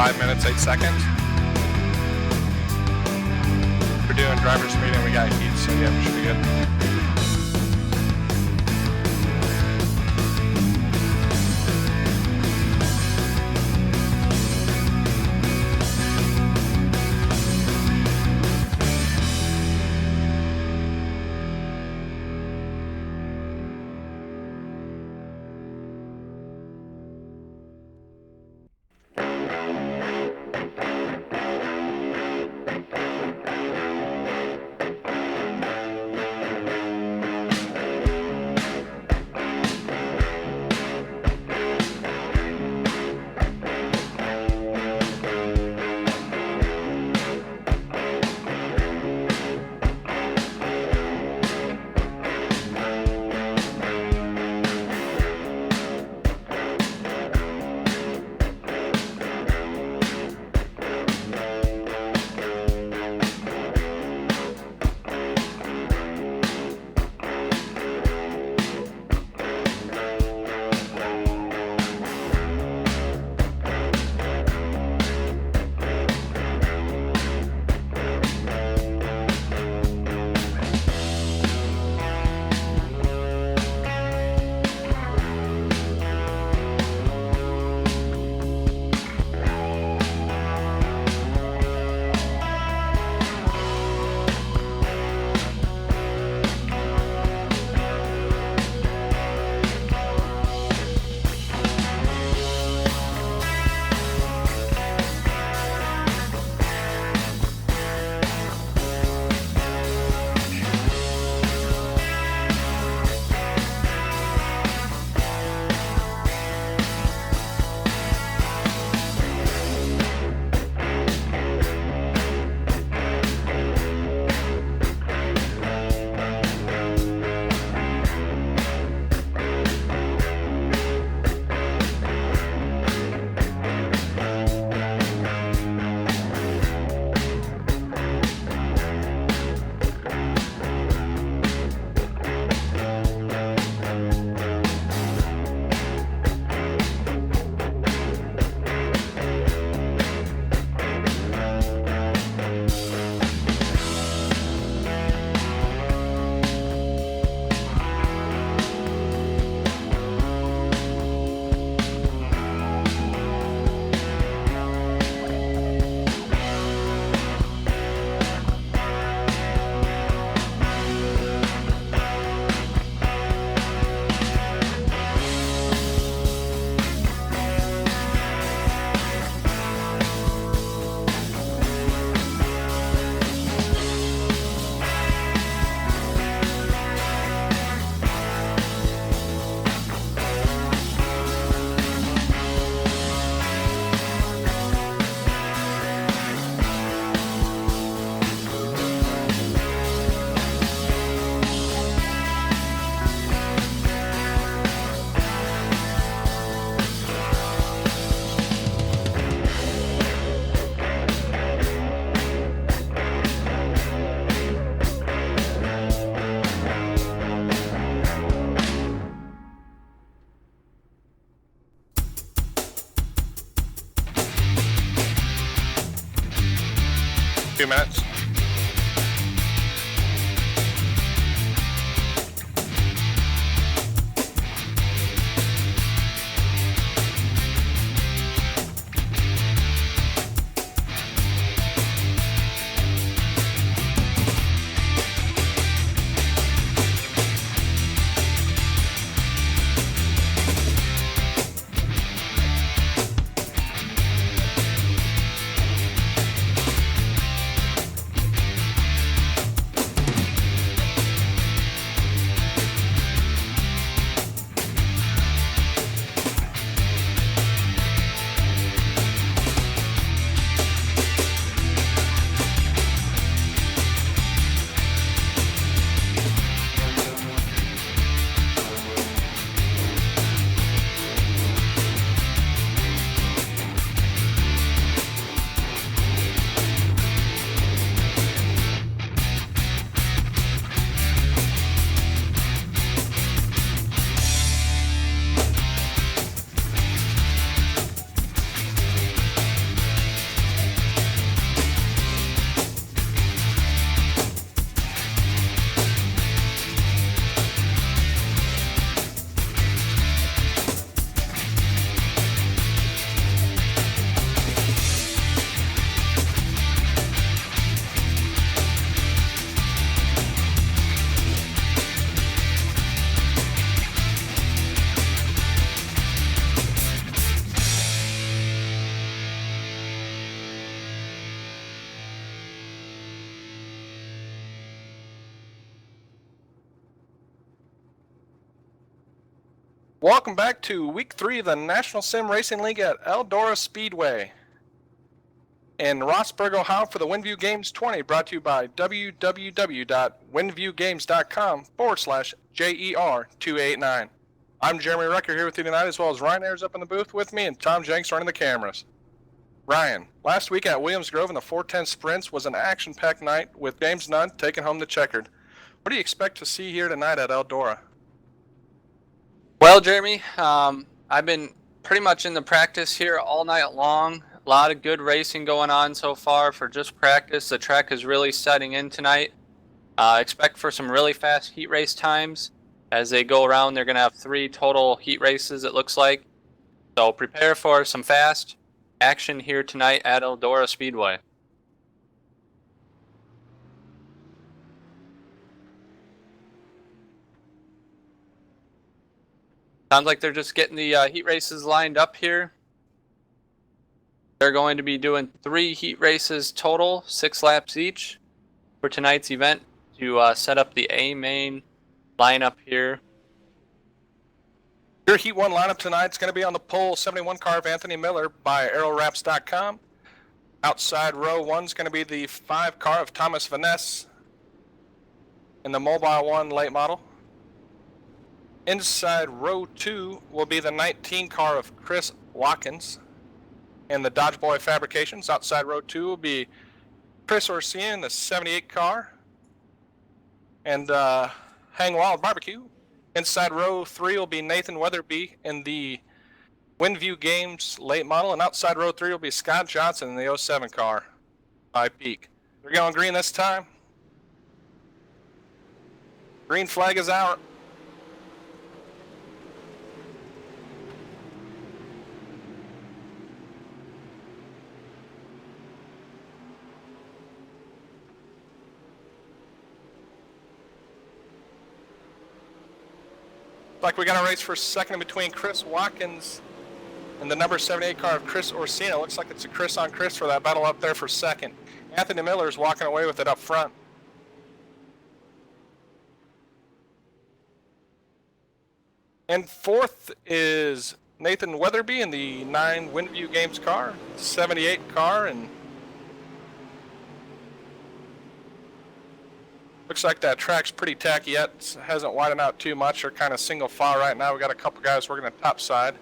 5 minutes, 8 seconds. We're doing driver's meeting, we got heat, so yeah, we should be good. Few minutes. Welcome back to Week 3 of the National Sim Racing League at Eldora Speedway in Rossburg, Ohio for the WinView Games 20, brought to you by www.winviewgames.com/JER289. I'm Jeremy Rucker here with you tonight, as well as Ryan Ayers up in the booth with me and Tom Jenks running the cameras. Ryan, last week at Williams Grove in the 410 Sprints was an action-packed night with James Nunn taking home the checkered. What do you expect to see here tonight at Eldora? Well, Jeremy, I've been pretty much in the practice here all night long. A lot of good racing going on so far for just practice. The track is really setting in tonight. Expect for some really fast heat race times. As they go around, they're going to have 3 total heat races, it looks like. So prepare for some fast action here tonight at Eldora Speedway. Sounds like they're just getting the heat races lined up here. They're going to be doing 3 heat races total, 6 laps each for tonight's event to set up the A main lineup here. Your Heat 1 lineup tonight is going to be on the pole 71 car of Anthony Miller by aerowraps.com. Outside row 1 is going to be the 5 car of Thomas Vaness in the Mobile 1 late model. Inside row 2 will be the 19 car of Chris Watkins in the Dodge Boy Fabrications. Outside row 2 will be Chris Orsian in the 78 car and Hang Wild Barbecue. Inside row 3 will be Nathan Weatherby in the WinView Games late model, and outside row 3 will be Scott Johnson in the 07 car by Peak. They're going green this time. Green flag is out. Like we got a race for second in between Chris Watkins and the number 78 car of Chris Orsino. Looks like it's a Chris on Chris for that battle up there for second. Anthony Miller is walking away with it up front. And fourth is Nathan Weatherby in the 9 WinView Games car, 78 car, and looks like that track's pretty tacky yet. It hasn't widened out too much. They're kind of single file right now. We got a couple guys working the top side.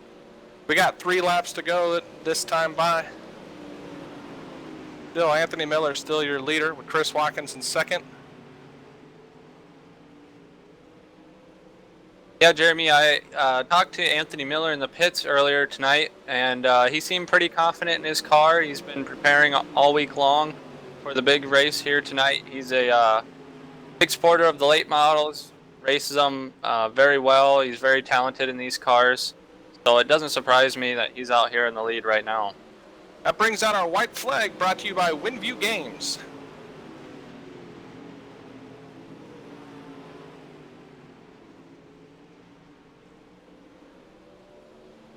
We got 3 laps to go this time by. Still, Anthony Miller still your leader with Chris Watkins in second. Yeah, Jeremy, I talked to Anthony Miller in the pits earlier tonight, and he seemed pretty confident in his car. He's been preparing all week long for the big race here tonight. He's a big supporter of the late models, races them very well. He's very talented in these cars, so it doesn't surprise me that he's out here in the lead right now. That brings out our white flag, brought to you by WinView Games.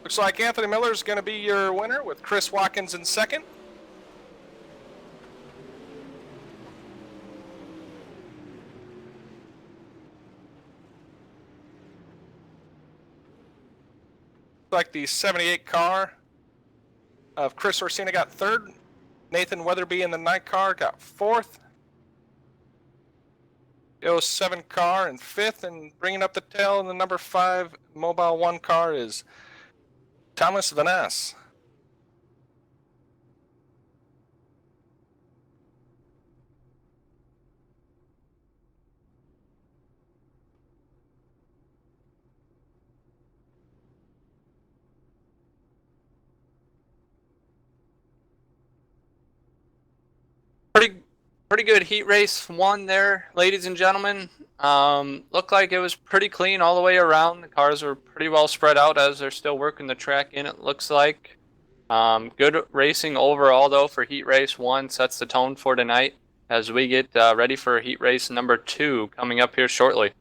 Looks like Anthony Miller is going to be your winner with Chris Watkins in second. Looks like the 78 car of Chris Orsina got third. Nathan Weatherby in the 9 car got fourth. The 07 car in fifth, and bringing up the tail in the number 5 Mobile 1 car is Thomas Vaness. Pretty good heat race 1 there, ladies and gentlemen. Looked like it was pretty clean all the way around. The cars were pretty well spread out as they're still working the track in, it looks like. Good racing overall, though, for heat race 1. Sets the tone for tonight as we get ready for heat race number 2 coming up here shortly.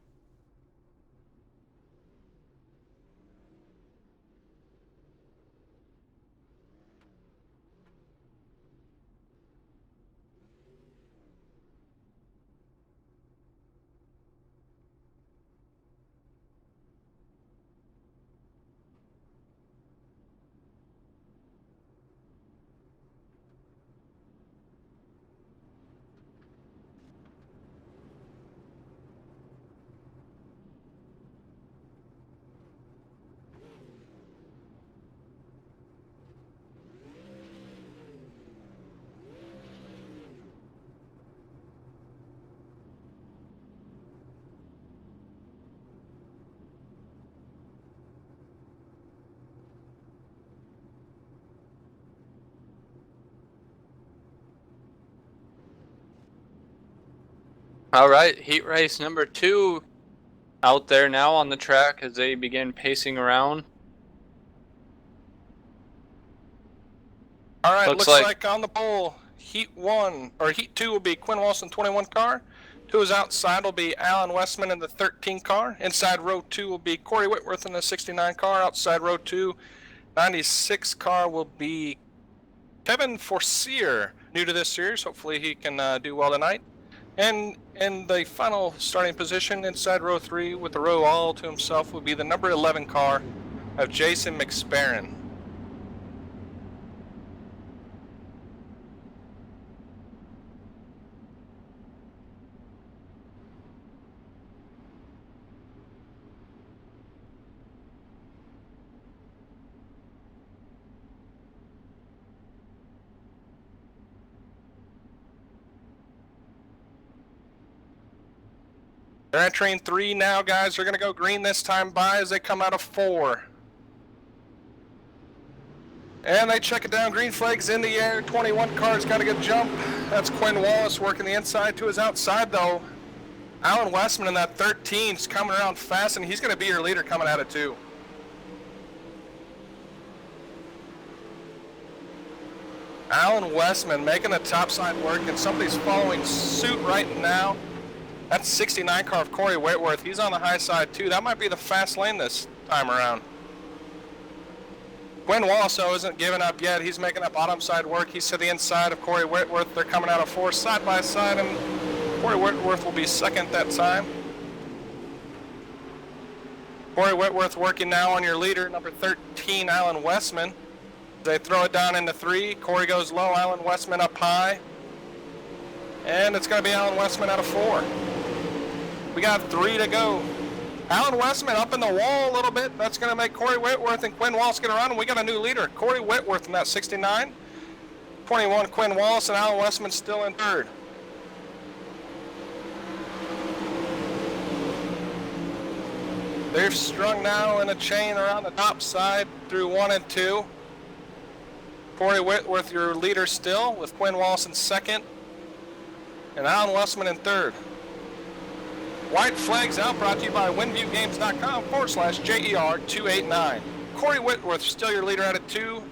All right, heat race number 2 out there now on the track as they begin pacing around. All right, Looks looks like like on the pole, Heat 2 will be Quinn Wilson 21 car. 2 is outside will be Alan Westman in the 13 car. Inside row 2 will be Corey Whitworth in the 69 car. Outside row 2, 96 car will be Kevin Forcier, new to this series. Hopefully he can do well tonight. And in the final starting position, inside row 3 with the row all to himself, will be the number 11 car of Jason McSparron. They're entering 3 now, guys. They're going to go green this time by as they come out of 4. And they check it down. Green flag's in the air. 21 car's got a good jump. That's Quinn Wallace working the inside to his outside, though. Alan Westman in that 13 is coming around fast, and he's going to be your leader coming out of 2. Alan Westman making the top side work, and somebody's following suit right now. That's 69 car of Corey Whitworth. He's on the high side too. That might be the fast lane this time around. Quinn Wallace, though, isn't giving up yet. He's making that bottom side work. He's to the inside of Corey Whitworth. They're coming out of 4 side by side, and Corey Whitworth will be second that time. Corey Whitworth working now on your leader, number 13, Alan Westman. They throw it down into 3. Corey goes low, Alan Westman up high. And it's going to be Alan Westman out of 4. We got 3 to go. Alan Westman up in the wall a little bit. That's going to make Corey Whitworth and Quinn Wallace get around, and we got a new leader. Corey Whitworth in that 69. 21, Quinn Wallace, and Alan Westman still in 3rd. They're strung now in a chain around the top side through 1 and 2. Corey Whitworth, your leader still, with Quinn Wallace in 2nd. And Alan Westman in 3rd. White flags out, brought to you by WinviewGames.com/JER289. Corey Whitworth still your leader out of 2.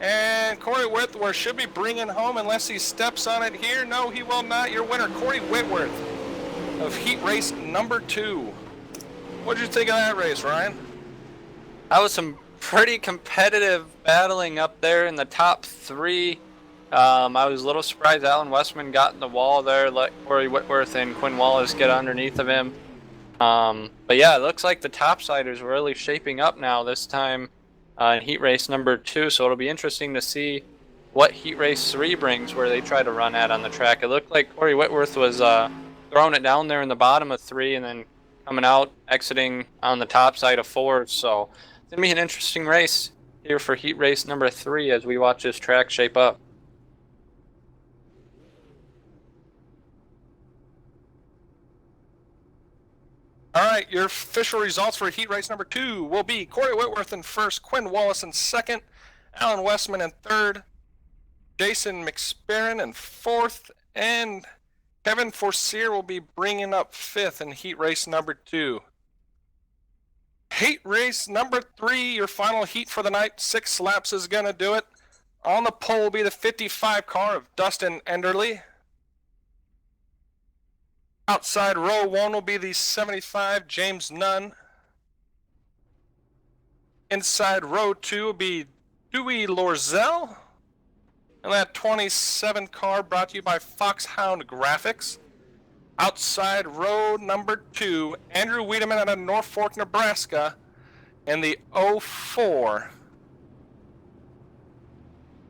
And Corey Whitworth should be bringing home unless he steps on it here. No, he will not. Your winner, Corey Whitworth of heat race number 2. What did you think of that race, Ryan? that was some pretty competitive battling up there in the top 3. I was a little surprised Alan Westman got in the wall there, let Corey Whitworth and Quinn Wallace get underneath of him. But yeah, it looks like the topsiders were really shaping up now this time in heat race number 2, so it'll be interesting to see what heat race 3 brings, where they try to run at on the track. It looked like Corey Whitworth was throwing it down there in the bottom of 3 and then coming out, exiting on the top side of 4, so it's going to be an interesting race here for heat race number 3 as we watch this track shape up. All right, your official results for heat race number 2 will be Corey Whitworth in 1st, Quinn Wallace in 2nd, Alan Westman in 3rd, Jason McSparron in 4th, and Kevin Forcier will be bringing up 5th in heat race number 2. Heat race number 3, your final heat for the night, 6 laps is going to do it. On the pole will be the 55 car of Dustin Enderly. Outside row 1 will be the 75 James Nunn. Inside row 2 will be Dewey Lorzell. And that 27 car brought to you by Foxhound Graphics. Outside row number 2, Andrew Wiedemann out of Norfolk, Nebraska, in the 04.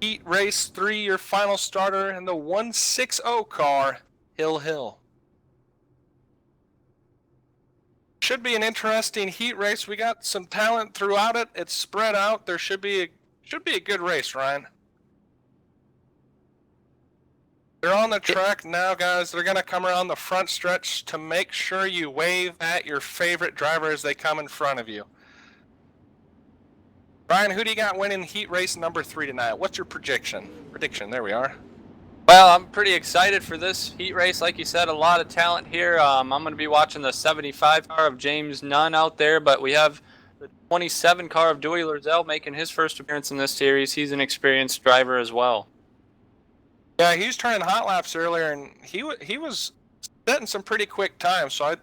Heat race 3, your final starter in the 160 car, Hill Hill. Should be an interesting heat race. We got some talent throughout it. It's spread out. There should be a good race, Ryan. They're on the track now, guys. They're going to come around the front stretch to make sure you wave at your favorite driver as they come in front of you. Ryan, who do you got winning heat race number 3 tonight? What's your prediction? There we are. Well, I'm pretty excited for this heat race. Like you said, a lot of talent here. I'm going to be watching the 75 car of James Nunn out there, but we have the 27 car of Dewey Lorzell making his first appearance in this series. He's an experienced driver as well. Yeah, he was turning hot laps earlier, and he was setting some pretty quick times. So I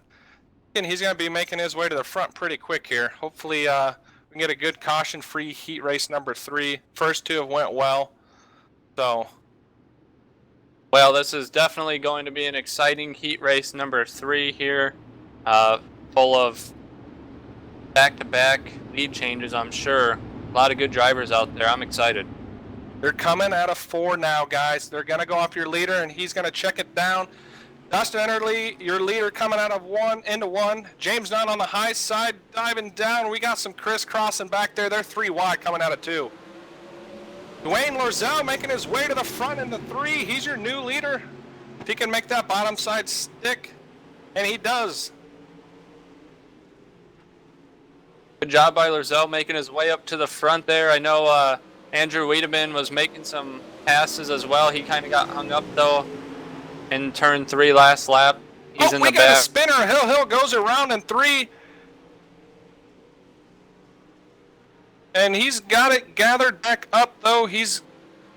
think he's going to be making his way to the front pretty quick here. Hopefully, we can get a good caution-free heat race number 3. First 2 have went well, so. Well, this is definitely going to be an exciting heat race number 3 here, full of back-to-back lead changes, I'm sure. A lot of good drivers out there. I'm excited. They're coming out of 4 now, guys. They're going to go off your leader, and he's going to check it down. Dustin Enderly, your leader, coming out of 1 into 1. James Nunn on the high side, diving down. We got some crisscrossing back there. They're 3 wide coming out of 2. Dwayne Lorzell making his way to the front in the 3. He's your new leader. If he can make that bottom side stick, and he does. Good job by Lorzell making his way up to the front there. I know Andrew Wiedemann was making some passes as well. He kind of got hung up, though, in turn 3 last lap. He's in the back. We got a spinner. Hill goes around in 3. And he's got it gathered back up, though. He's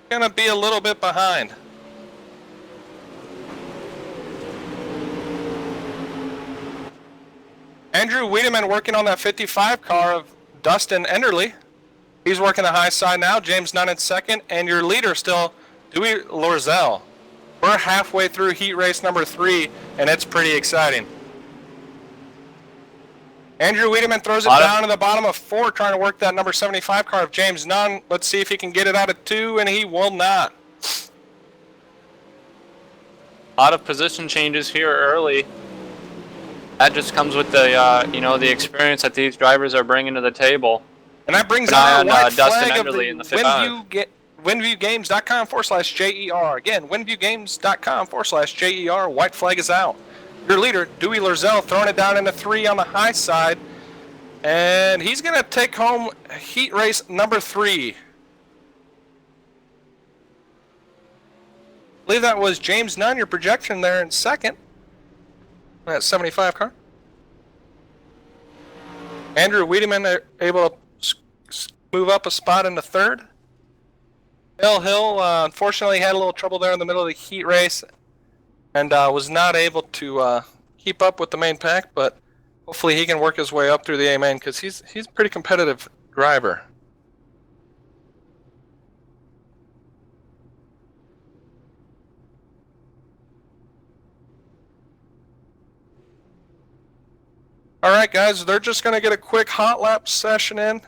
going to be a little bit behind. Andrew Wiedemann working on that 55 car of Dustin Enderly. He's working the high side now. James Nunn in second. And your leader still, Dewey Lorzell. We're halfway through heat race number 3, and it's pretty exciting. Andrew Wiedemann throws it down to the bottom of 4, trying to work that number 75 car of James Nunn. Let's see if he can get it out of 2, and he will not. A lot of position changes here early. That just comes with the the experience that these drivers are bringing to the table. And that brings out our white Dustin flag of Enderly the in the 55. WinviewGames.com/JER. Again, WinviewGames.com/JER. White flag is out. Your leader, Dewey Lorzell, throwing it down into 3 on the high side. And he's going to take home heat race number 3. I believe that was James Nunn, your projection there in second. That 75 car. Andrew Wiedemann able to move up a spot into 3rd. Hill, unfortunately, had a little trouble there in the middle of the heat race and was not able to keep up with the main pack, but hopefully he can work his way up through the A main because he's a pretty competitive driver. All right, guys, they're just going to get a quick hot lap session in.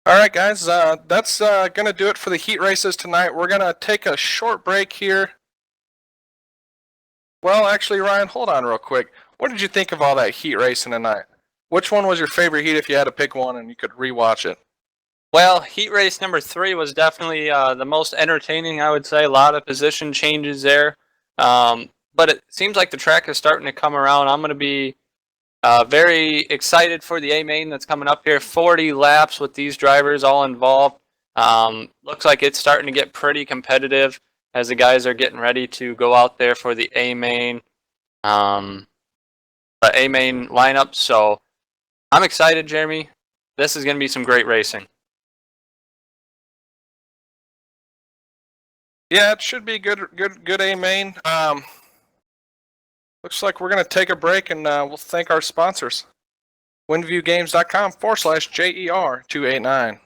All right, guys, that's going to do it for the heat races tonight. We're going to take a short break here. Well, actually, Ryan, hold on real quick. What did you think of all that heat racing tonight? Which one was your favorite heat if you had to pick one and you could rewatch it? Well, heat race number 3 was definitely the most entertaining, I would say. A lot of position changes there. But it seems like the track is starting to come around. I'm going to be very excited for the A main that's coming up here. 40 laps with these drivers all involved. Looks like it's starting to get pretty competitive as the guys are getting ready to go out there for the A main lineup. So I'm excited, Jeremy. This is going to be some great racing. Yeah, it should be good A main. Looks like we're going to take a break and we'll thank our sponsors. WinviewGames.com/JER289.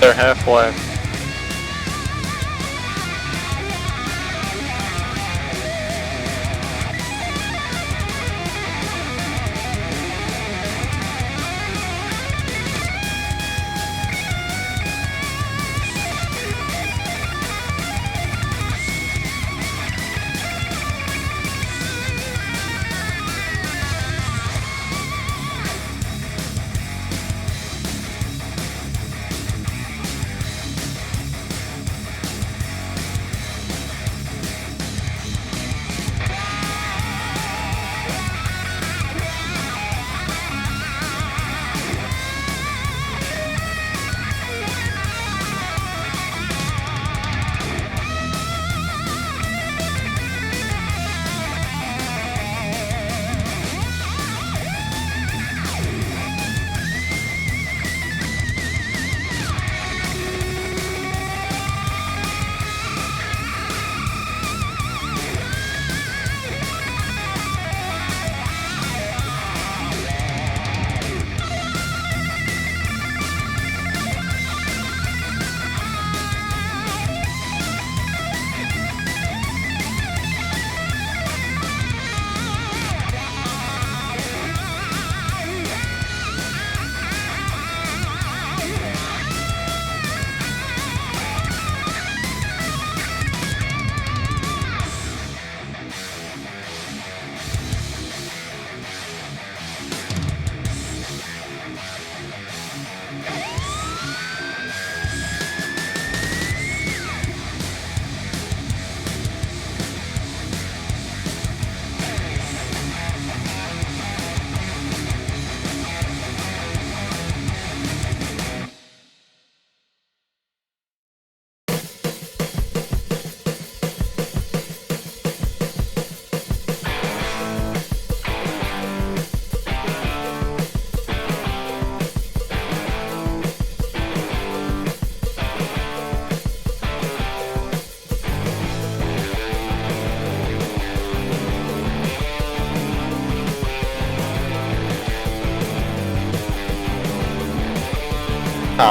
there halfway.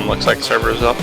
Looks like server's up.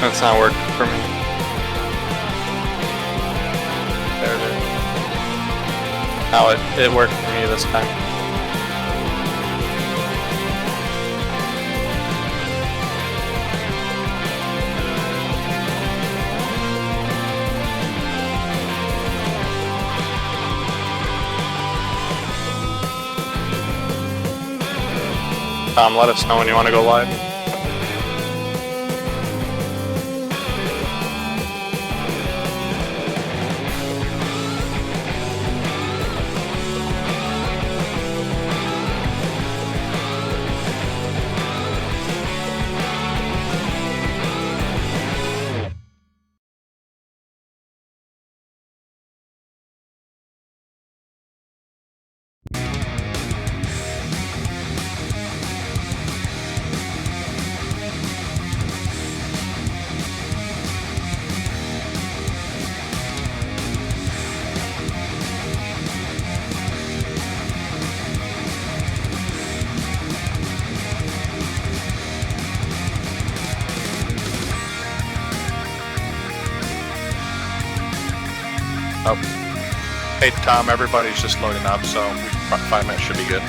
That's not working for me. There it is. Now it worked for me this time. Let us know when you want to go live. Oh. Hey Tom, everybody's just loading up, so 5 minutes should be good.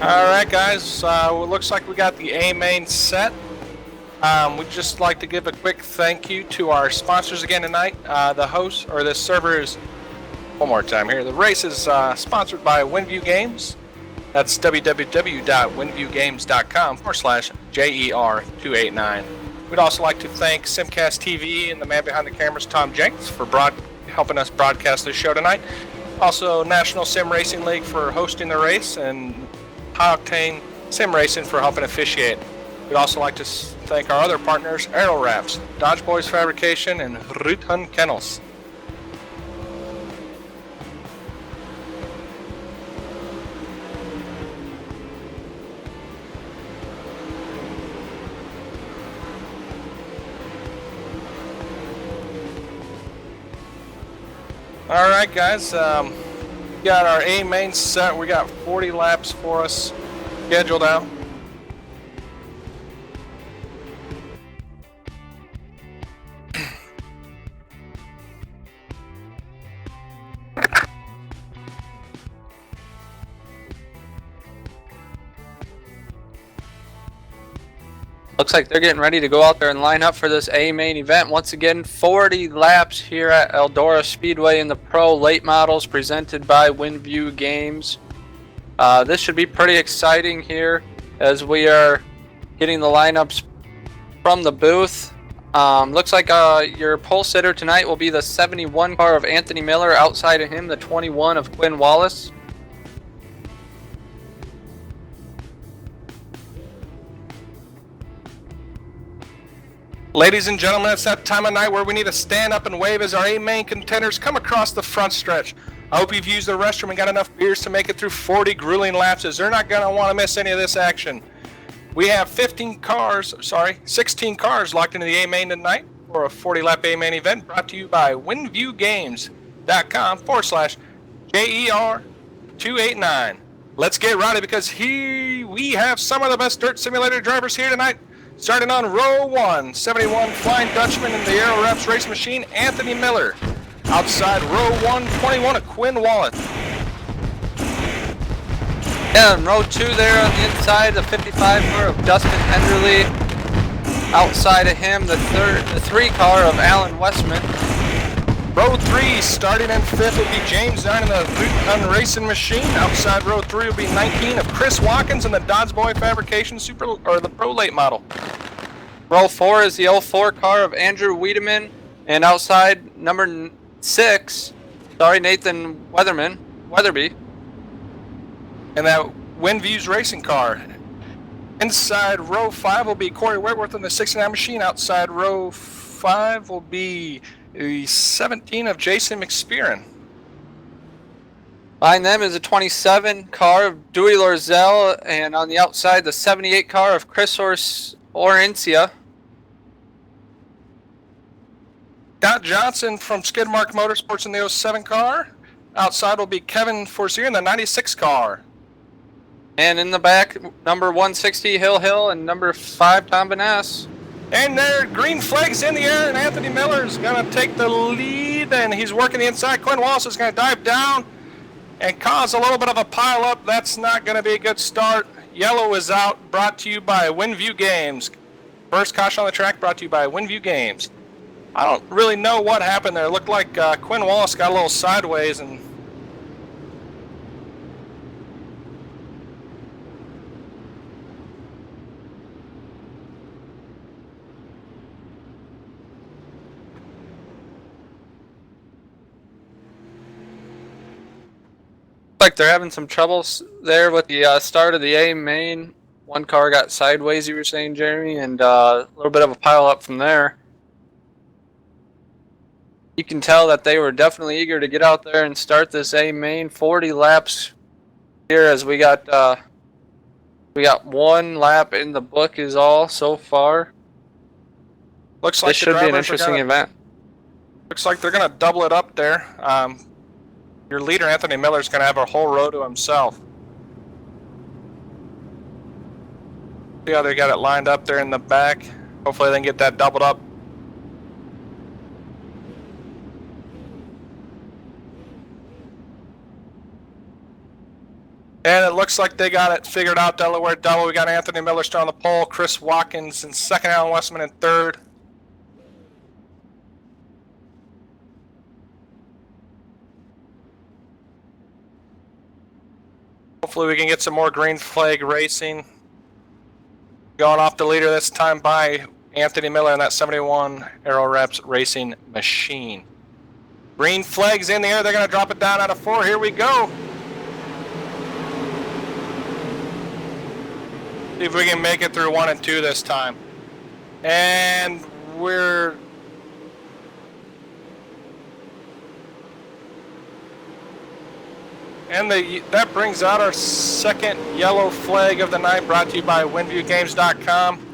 All right, guys. It looks like we got the A main set. We'd just like to give a quick thank you to our sponsors again tonight. The host or the server is, one more time here. The race is sponsored by WinView Games. That's www.winviewgames.com/JER289. We'd also like to thank Simcast TV and the man behind the cameras, Tom Jenks, for helping us broadcast this show tonight. Also, National Sim Racing League for hosting the race, and High Octane Sim Racing for helping officiate. We'd also like to thank our other partners, Aero Wraps, Dodge Boys Fabrication, and Ruthun Kennels. All right, guys. We got our A main set. We got 40 laps for us scheduled out. Looks like they're getting ready to go out there and line up for this A main event. Once again, 40 laps here at Eldora Speedway in the Pro Late Models presented by WinView Games. This should be pretty exciting here as we are getting the lineups from the booth. Looks like your pole sitter tonight will be the 71 car of Anthony Miller. Outside of him, the 21 of Quinn Wallace. Ladies and gentlemen, it's that time of night where we need to stand up and wave as our A main contenders come across the front stretch. I hope you've used the restroom and got enough beers to make it through 40 grueling laps, as they're not going to want to miss any of this action. We have 16 cars locked into the A main tonight for a 40-lap A main event brought to you by winviewgames.com/JER289. Let's get rowdy, because here we have some of the best dirt simulator drivers here tonight. Starting on row 1, 71 Flying Dutchman in the Aero Wraps race machine, Anthony Miller. Outside row 1, 21 of Quinn Wallace. Yeah, and row 2 there on the inside, the 55 car of Dustin Enderle. Outside of him, the 3 car of Alan Westman. Row 3, starting in 5th, will be James 9 in the Ruthun Racing Machine. Outside row 3 will be 19 of Chris Watkins in the Dodge Boy Fabrication the Pro Late Model. Row 4 is the 04 car of Andrew Wiedemann, and outside number 6, Nathan Weatherby. And that WinView's racing car. Inside row 5 will be Corey Whitworth in the 69 machine. Outside row 5 will be the 17 of Jason McSpearin. Behind them is a 27 car of Dewey Lorzell, and on the outside, the 78 car of Chris Orencia. Scott Johnson from Skidmark Motorsports in the 07 car. Outside will be Kevin Forcier in the 96 car. And in the back, number 160, Hill, and number 5, Tom Vaness. And there, green flags in the air, and Anthony Miller is going to take the lead, and he's working the inside. Quinn Wallace is going to dive down and cause a little bit of a pile-up. That's not going to be a good start. Yellow is out, brought to you by WinView Games. First caution on the track, brought to you by WinView Games. I don't really know what happened there. It looked like Quinn Wallace got a little sideways, and like they're having some troubles there with the start of the A main. One car got sideways, you were saying, Jeremy, and a little bit of a pile up from there. You can tell that they were definitely eager to get out there and start this A main. 40 laps here, as we got 1 lap in the book is all so far. looks like This should be an interesting event. Looks like they're going to double it up there. Your leader, Anthony Miller, is going to have a whole row to himself. See how they got it lined up there in the back. Hopefully they can get that doubled up. And it looks like they got it figured out. Delaware double. We got Anthony Miller still on the pole. Chris Watkins in second. Alan Westman in third. Hopefully we can get some more green flag racing. Going off the leader this time by Anthony Miller in that 71 Aero Reps racing machine. Green flag's in the air. They're going to drop it down out of 4. Here we go. See if we can make it through 1 and 2 this time. And we're... And that brings out our second yellow flag of the night, brought to you by WinviewGames.com.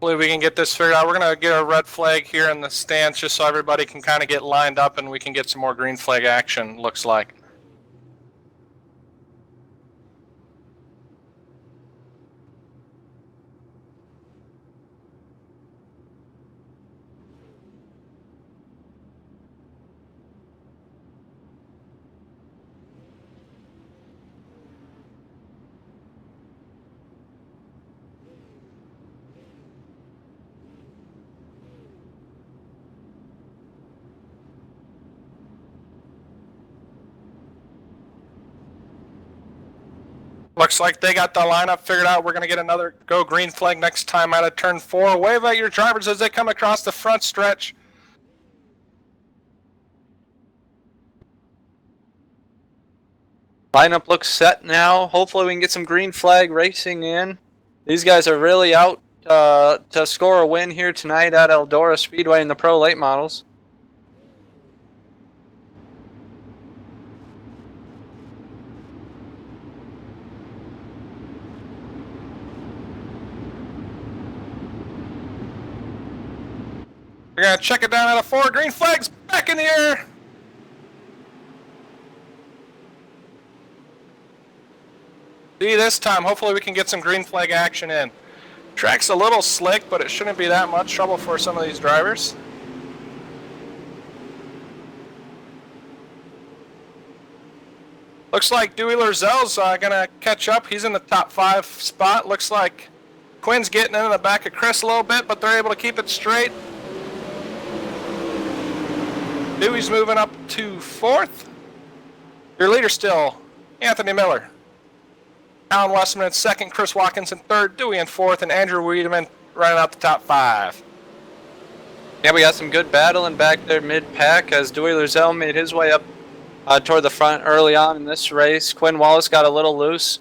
Hopefully we can get this figured out. We're going to get a red flag here in the stands just so everybody can kind of get lined up and we can get some more green flag action, looks like. Looks like they got the lineup figured out. We're going to get another go green flag next time out of turn 4. Wave at your drivers as they come across the front stretch. Lineup looks set now. Hopefully we can get some green flag racing in. These guys are really out to score a win here tonight at Eldora Speedway in the Pro Late Models. We're going to check it down out of 4. Green flags back in the air. See this time, hopefully we can get some green flag action in. Track's a little slick, but it shouldn't be that much trouble for some of these drivers. Looks like Dewey Lorzell's going to catch up. He's in the top 5 spot. Looks like Quinn's getting into the back of Chris a little bit, but they're able to keep it straight. Dewey's moving up to 4th. Your leader still, Anthony Miller. Alan Westman in 2nd, Chris Watkins in 3rd, Dewey in 4th, and Andrew Wiedemann running out the top 5. Yeah, we got some good battling back there mid-pack as Dewey Lorzell made his way up toward the front early on in this race. Quinn Wallace got a little loose,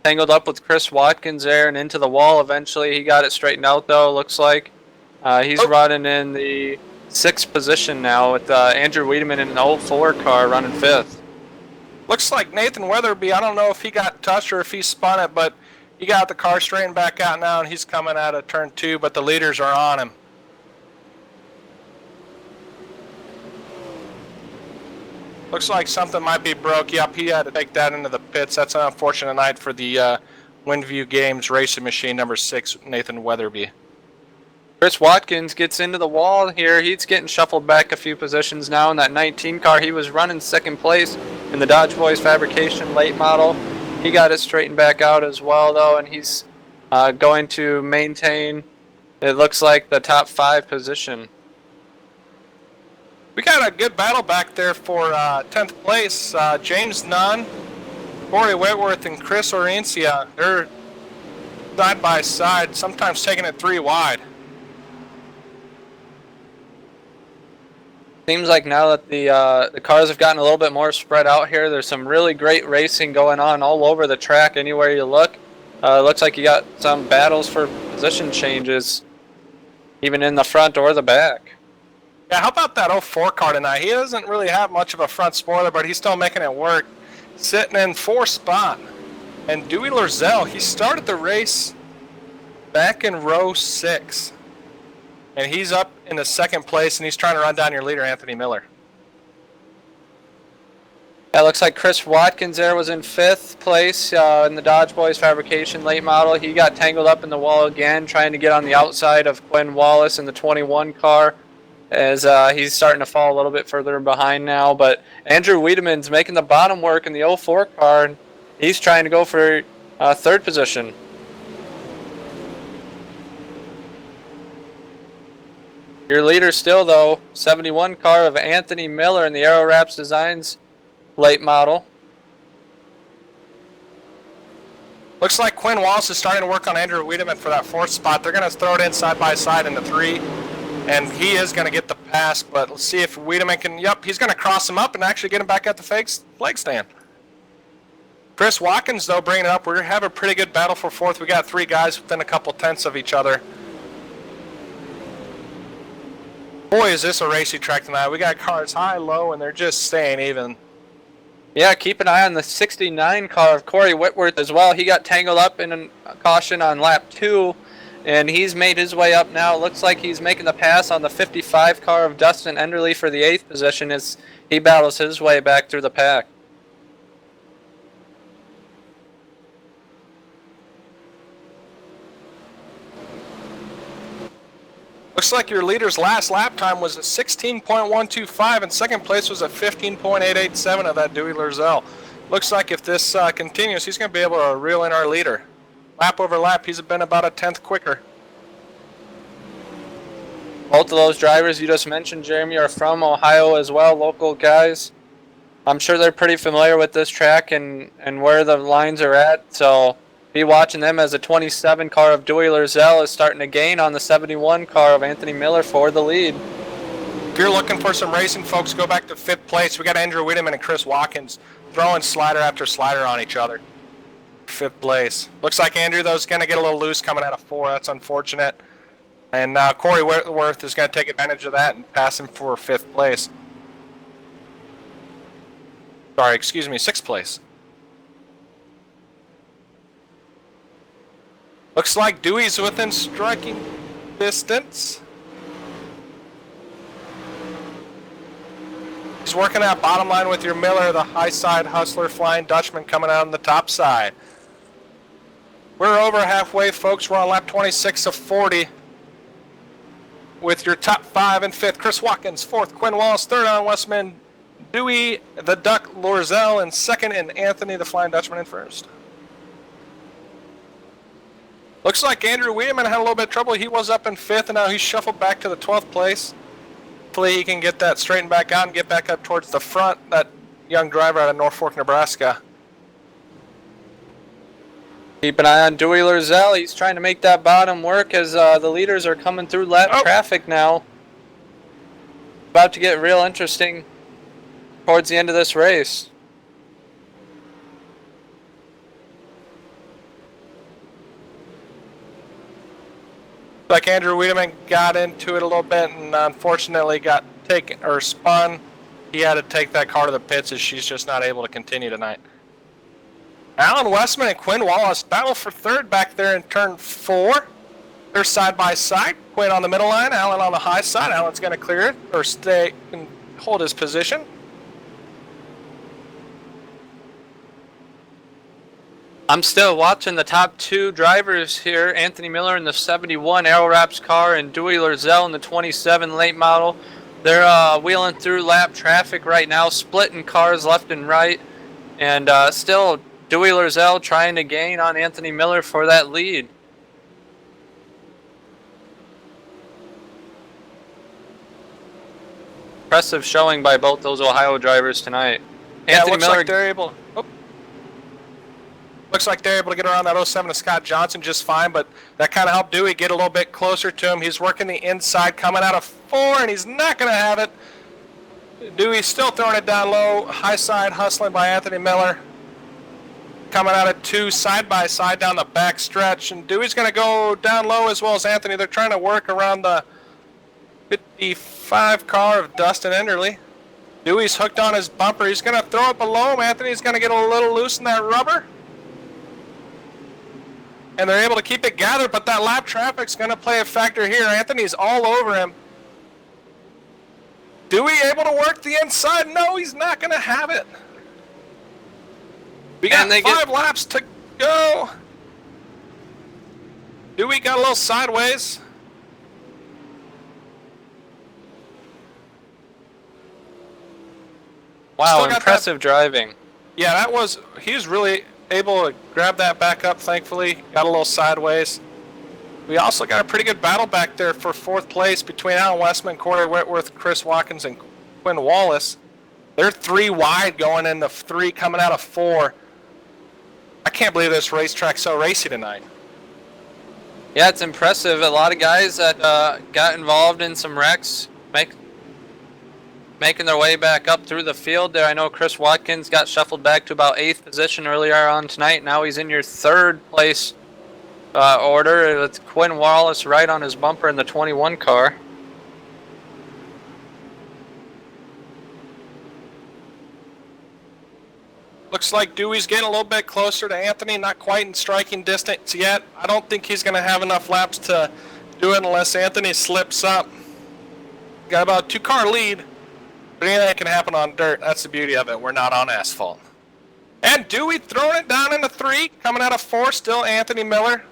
tangled up with Chris Watkins there and into the wall eventually. He got it straightened out though, looks like. He's running in the 6th position now with Andrew Wiedemann in an 04 car running 5th. Looks like Nathan Weatherby, I don't know if he got touched or if he spun it, but he got the car straightened back out now and he's coming out of turn 2, but the leaders are on him. Looks like something might be broke. Yep, he had to take that into the pits. That's an unfortunate night for the Windview Games racing machine number 6, Nathan Weatherby. Chris Watkins gets into the wall here. He's getting shuffled back a few positions now in that 19 car. He was running 2nd place in the Dodge Boys Fabrication late model. He got it straightened back out as well though, and he's going to maintain, it looks like, the top 5 position. We got a good battle back there for 10th place. James Nunn, Corey Whitworth, and Chris Orencia. They're side by side, sometimes taking it 3 wide. Seems like now that the cars have gotten a little bit more spread out here, there's some really great racing going on all over the track anywhere you look. Looks like you got some battles for position changes, even in the front or the back. Yeah, how about that 04 car tonight? He doesn't really have much of a front spoiler, but he's still making it work. Sitting in 4th spot. And Dewey Lorzell, he started the race back in row 6. And he's up in the 2nd place, and he's trying to run down your leader, Anthony Miller. It looks like Chris Watkins there was in 5th place in the Dodge Boys Fabrication late model. He got tangled up in the wall again, trying to get on the outside of Quinn Wallace in the 21 car, as he's starting to fall a little bit further behind now. But Andrew Wiedemann's making the bottom work in the 04 car, and he's trying to go for 3rd position. Your leader still, though, 71 car of Anthony Miller in the Aero Wraps Designs late model. Looks like Quinn Wallace is starting to work on Andrew Wiedemann for that 4th spot. They're going to throw it in side by side into 3, and he is going to get the pass, but let's see if Wiedemann can, yep, he's going to cross him up and actually get him back at the flag stand. Chris Watkins, though, bringing it up. We're having a pretty good battle for 4th. We got 3 guys within a couple tenths of each other. Boy, is this a racy track tonight. We got cars high, low, and they're just staying even. Yeah, keep an eye on the 69 car of Corey Whitworth as well. He got tangled up in a caution on lap 2, and he's made his way up now. It looks like he's making the pass on the 55 car of Dustin Enderle for the 8th position as he battles his way back through the pack. Looks like your leader's last lap time was a 16.125, and 2nd place was a 15.887 of that Dewey Lurzell. Looks like if this continues, he's going to be able to reel in our leader. Lap over lap, he's been about a tenth quicker. Both of those drivers you just mentioned, Jeremy, are from Ohio as well, local guys. I'm sure they're pretty familiar with this track and where the lines are at, so be watching them as the 27 car of Dewey Lurzell is starting to gain on the 71 car of Anthony Miller for the lead. If you're looking for some racing, folks, go back to 5th place. We got Andrew Wiedemann and Chris Watkins throwing slider after slider on each other. 5th place. Looks like Andrew, though, is going to get a little loose coming out of 4. That's unfortunate. And Corey Whitworth is going to take advantage of that and pass him for 5th place. Sorry, excuse me, 6th place. Looks like Dewey's within striking distance. He's working that bottom line with your Miller, the high side hustler Flying Dutchman coming out on the top side. We're over halfway, folks. We're on lap 26 of 40. With your top 5 and 5th, Chris Watkins, 4th, Quinn Wallace, 3rd on Westman, Dewey, the Duck Lurzell, and 2nd, and Anthony, the Flying Dutchman, in 1st. Looks like Andrew Wiedemann had a little bit of trouble. He was up in 5th, and now he's shuffled back to the 12th place. Hopefully he can get that straightened back out and get back up towards the front, that young driver out of Norfolk, Nebraska. Keep an eye on Dewey Lurzell. He's trying to make that bottom work as the leaders are coming through lap traffic now. About to get real interesting towards the end of this race. Like Andrew Wiedemann got into it a little bit and unfortunately got taken or spun. He had to take that car to the pits as she's just not able to continue tonight. Alan Westman and Quinn Wallace battle for 3rd back there in turn 4. They're side by side. Quinn on the middle line, Alan on the high side. Alan's going to clear it or stay and hold his position. I'm still watching the top 2 drivers here, Anthony Miller in the 71 Aero Wraps car and Dewey Lurzell in the 27 late model. They're wheeling through lap traffic right now, splitting cars left and right, and still Dewey Lurzell trying to gain on Anthony Miller for that lead. Impressive showing by both those Ohio drivers tonight. Yeah, Anthony looks Miller, like they're able. Looks like they're able to get around that 07 of Scott Johnson just fine, but that kind of helped Dewey get a little bit closer to him. He's working the inside, coming out of 4, and he's not going to have it. Dewey's still throwing it down low. High side hustling by Anthony Miller. Coming out of 2, side by side down the back stretch, and Dewey's going to go down low as well as Anthony. They're trying to work around the 55 car of Dustin Enderle. Dewey's hooked on his bumper. He's going to throw it below him. Anthony's going to get a little loose in that rubber. And they're able to keep it gathered, but that lap traffic's going to play a factor here. Anthony's all over him. Dewey able to work the inside? No, he's not going to have it. We got And they 5 laps to go. Dewey got a little sideways. Wow, impressive driving. Yeah, he was really able to grab that back up, thankfully. Got a little sideways. We also got a pretty good battle back there for 4th place between Alan Westman, Corey Whitworth, Chris Watkins, and Quinn Wallace. They're 3 wide going into 3, coming out of 4. I can't believe this racetrack's so racy tonight. Yeah, it's impressive. A lot of guys that got involved in some wrecks making their way back up through the field there. I know Chris Watkins got shuffled back to about 8th position earlier on tonight. Now he's in your 3rd place order with Quinn Wallace right on his bumper in the 21 car. Looks like Dewey's getting a little bit closer to Anthony, not quite in striking distance yet. I don't think he's going to have enough laps to do it unless Anthony slips up. Got about a 2-car lead, but anything can happen on dirt. That's the beauty of it. We're not on asphalt. And Dewey throwing it down into 3, coming out of 4, still Anthony Miller.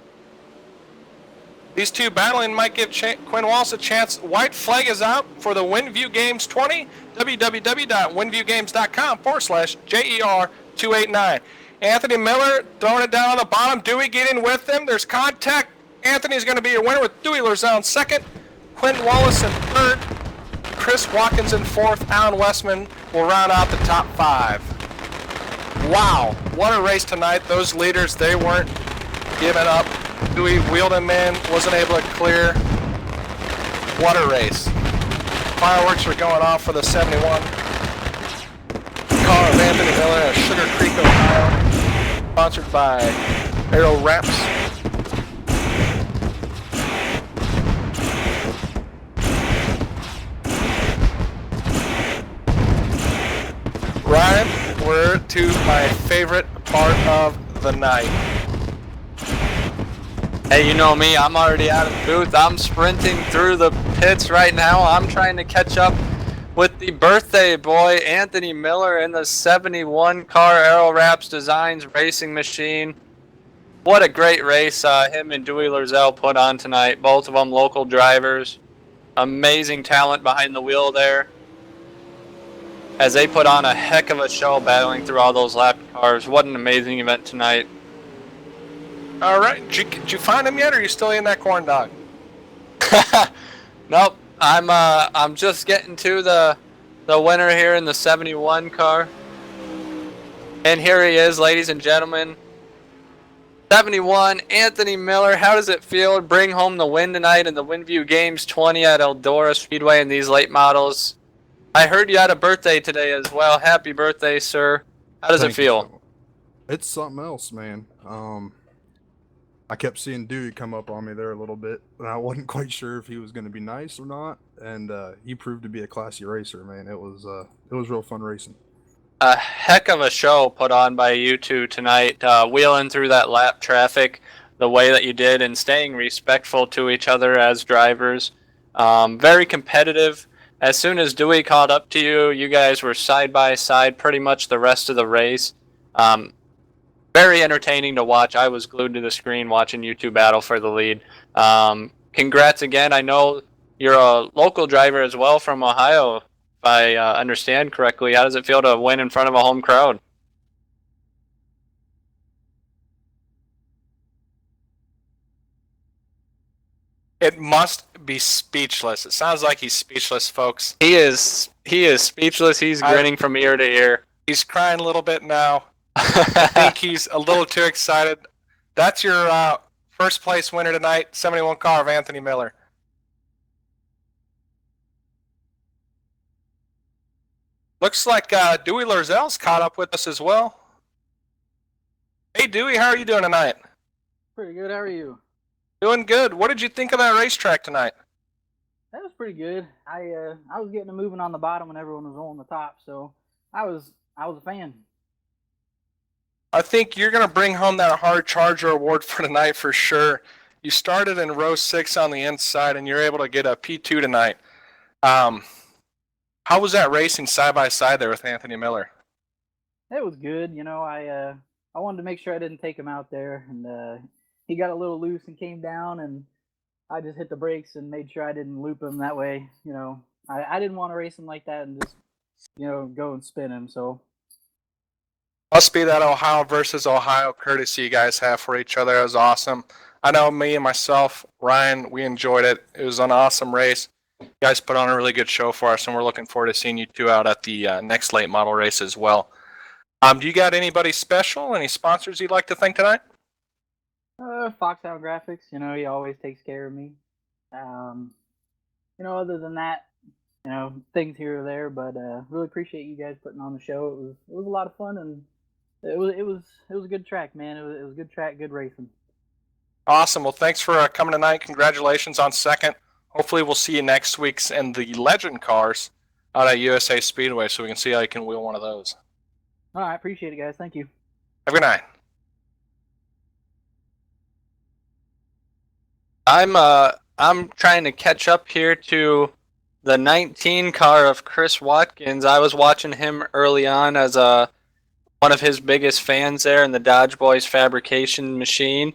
These 2 battling might give Quinn Wallace a chance. White flag is out for the WinView Games 20, www.winviewgames.com/JER289. Anthony Miller throwing it down on the bottom. Dewey getting with him. There's contact. Anthony's going to be your winner with Dewey Lorzell in 2nd. Quinn Wallace in 3rd. Chris Watkins in 4th. Alan Westman will round out the top 5. Wow, what a race tonight. Those leaders, they weren't giving up. Dewey wheeled him in, wasn't able to clear. What a race. Fireworks are going off for the 71 car of Anthony Miller at Sugar Creek, Ohio. Sponsored by Aero Wraps. Ryan, we're to my favorite part of the night. Hey, you know me, I'm already out of the booth. I'm sprinting through the pits right now. I'm trying to catch up with the birthday boy, Anthony Miller, in the 71 car Aero Wraps Designs racing machine. What a great race him and Dewey Lorzell put on tonight. Both of them local drivers. Amazing talent behind the wheel there, as they put on a heck of a show battling through all those lap cars. What an amazing event tonight. All right, did you find him yet, or are you still in that corn dog? Nope, I'm just getting to the winner here in the 71 car. And here he is, ladies and gentlemen. 71, Anthony Miller. How does it feel to bring home the win tonight in the WinView Games 20 at Eldora Speedway in these late models? I heard you had a birthday today as well. Happy birthday, sir. How does it feel? It's something else, man. I kept seeing Dewey come up on me there a little bit, and I wasn't quite sure if he was going to be nice or not. And he proved to be a classy racer, man. It was real fun racing. A heck of a show put on by you two tonight, wheeling through that lap traffic the way that you did and staying respectful to each other as drivers. Very competitive. As soon as Dewey caught up to you, you guys were side by side pretty much the rest of the race. Very entertaining to watch. I was glued to the screen watching you two battle for the lead. Congrats again. I know you're a local driver as well from Ohio, if I understand correctly. How does it feel to win in front of a home crowd? It must be speechless. It sounds like he's speechless, folks. He is speechless. He's grinning from ear to ear. He's crying a little bit now. I think he's a little too excited. That's your first place winner tonight, 71 car of Anthony Miller. Looks like Dewey Lorzell's caught up with us as well. Hey Dewey, how are you doing tonight? Pretty good. How are you? Doing good. What did you think of that racetrack tonight? That was pretty good. I was getting them moving on the bottom when everyone was on the top, so I was a fan. I think you're going to bring home that hard charger award for tonight for sure. You started in row 6 on the inside, and you're able to get a P2 tonight. How was that racing side by side there with Anthony Miller? It was good. You know, I I wanted to make sure I didn't take him out there, and he got a little loose and came down, and I just hit the brakes and made sure I didn't loop him. That way, I didn't want to race him like that and just go and spin him. So Must be that Ohio versus Ohio courtesy you guys have for each other. It was awesome. I know me and myself, Ryan, we enjoyed it. It was an awesome race. You guys put on a really good show for us, and we're looking forward to seeing you two out at the next late model race as well. Do you got anybody special? Any sponsors you'd like to thank tonight? Foxhound Graphics, he always takes care of me. Other than that, things here or there, but really appreciate you guys putting on the show. It was a lot of fun, and it was a good track, man. It was a good track, good racing. Awesome. Well, thanks for coming tonight. Congratulations on second. Hopefully, we'll see you next week's in the Legend cars out at USA Speedway, so we can see how you can wheel one of those. All right, appreciate it, guys. Thank you. Have a good night. I'm trying to catch up here to the 19 car of Chris Watkins. I was watching him early on as one of his biggest fans there in the Dodge Boys fabrication machine.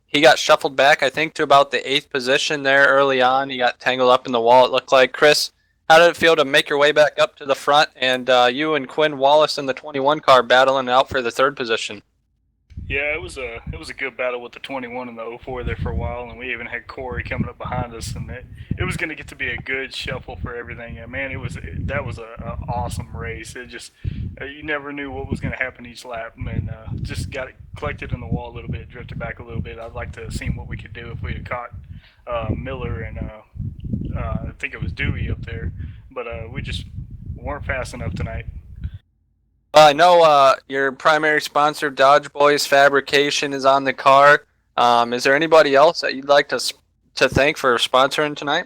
He got shuffled back, I think, to about the 8th position there early on. He got tangled up in the wall, it looked like. Chris, how did it feel to make your way back up to the front, and you and Quinn Wallace in the 21 car battling out for the 3rd position? Yeah, it was a good battle with the 21 and the 04 there for a while, and we even had Corey coming up behind us, and it was going to get to be a good shuffle for everything. And man, that was a awesome race. It just you never knew what was going to happen each lap, and just got it collected in the wall a little bit, drifted back a little bit. I'd like to have seen what we could do if we had caught Miller and I think it was Dewey up there, but we just weren't fast enough tonight. I know your primary sponsor, Dodge Boys Fabrication, is on the car. Is there anybody else that you'd like to thank for sponsoring tonight?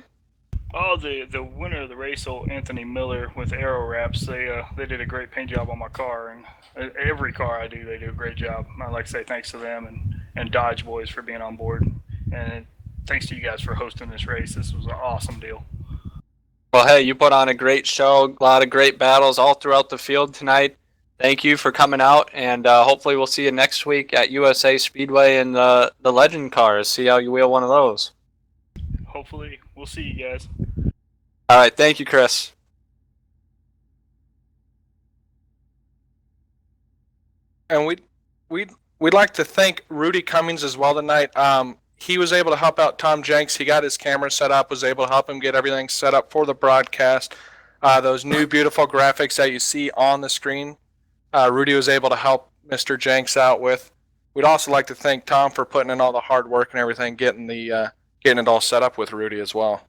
Oh, the winner of the race, old Anthony Miller with Aero Wraps. They did a great paint job on my car, and every car I do, they do a great job. I'd like to say thanks to them and Dodge Boys for being on board, and thanks to you guys for hosting this race. This was an awesome deal. Well, hey, you put on a great show, a lot of great battles all throughout the field tonight. Thank you for coming out, and hopefully we'll see you next week at USA Speedway in the Legend cars. See how you wheel one of those. Hopefully, we'll see you guys. All right, thank you, Chris. And we'd like to thank Rudy Cummings as well tonight. He was able to help out Tom Jenks. He got his camera set up, was able to help him get everything set up for the broadcast. Those new beautiful graphics that you see on the screen, Rudy was able to help Mr. Jenks out with. We'd also like to thank Tom for putting in all the hard work and everything, getting it all set up with Rudy as well.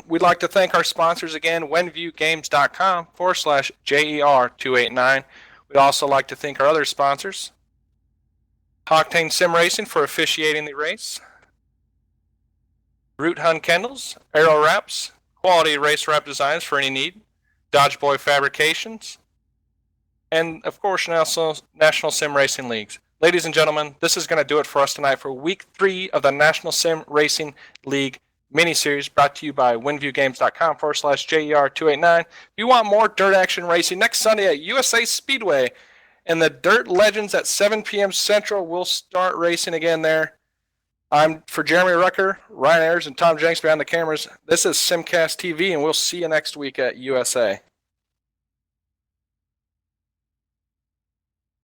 We'd like to thank our sponsors again, WenviewGames.com/JER289. We'd also like to thank our other sponsors, Octane Sim Racing for officiating the race, Root Hun Kendalls, Aero Wraps, Quality Race Wrap Designs for any need, Dodge Boy Fabrications, and of course National Sim Racing Leagues. Ladies and gentlemen, this is going to do it for us tonight for Week 3 of the National Sim Racing League mini-series brought to you by WenviewGames.com/JER289. If you want more dirt action racing, next Sunday at USA Speedway and the Dirt Legends at 7 p.m. Central, we'll start racing again there. I'm for Jeremy Rucker, Ryan Ayers, and Tom Jenks behind the cameras. This is Simcast TV, and we'll see you next week at USA.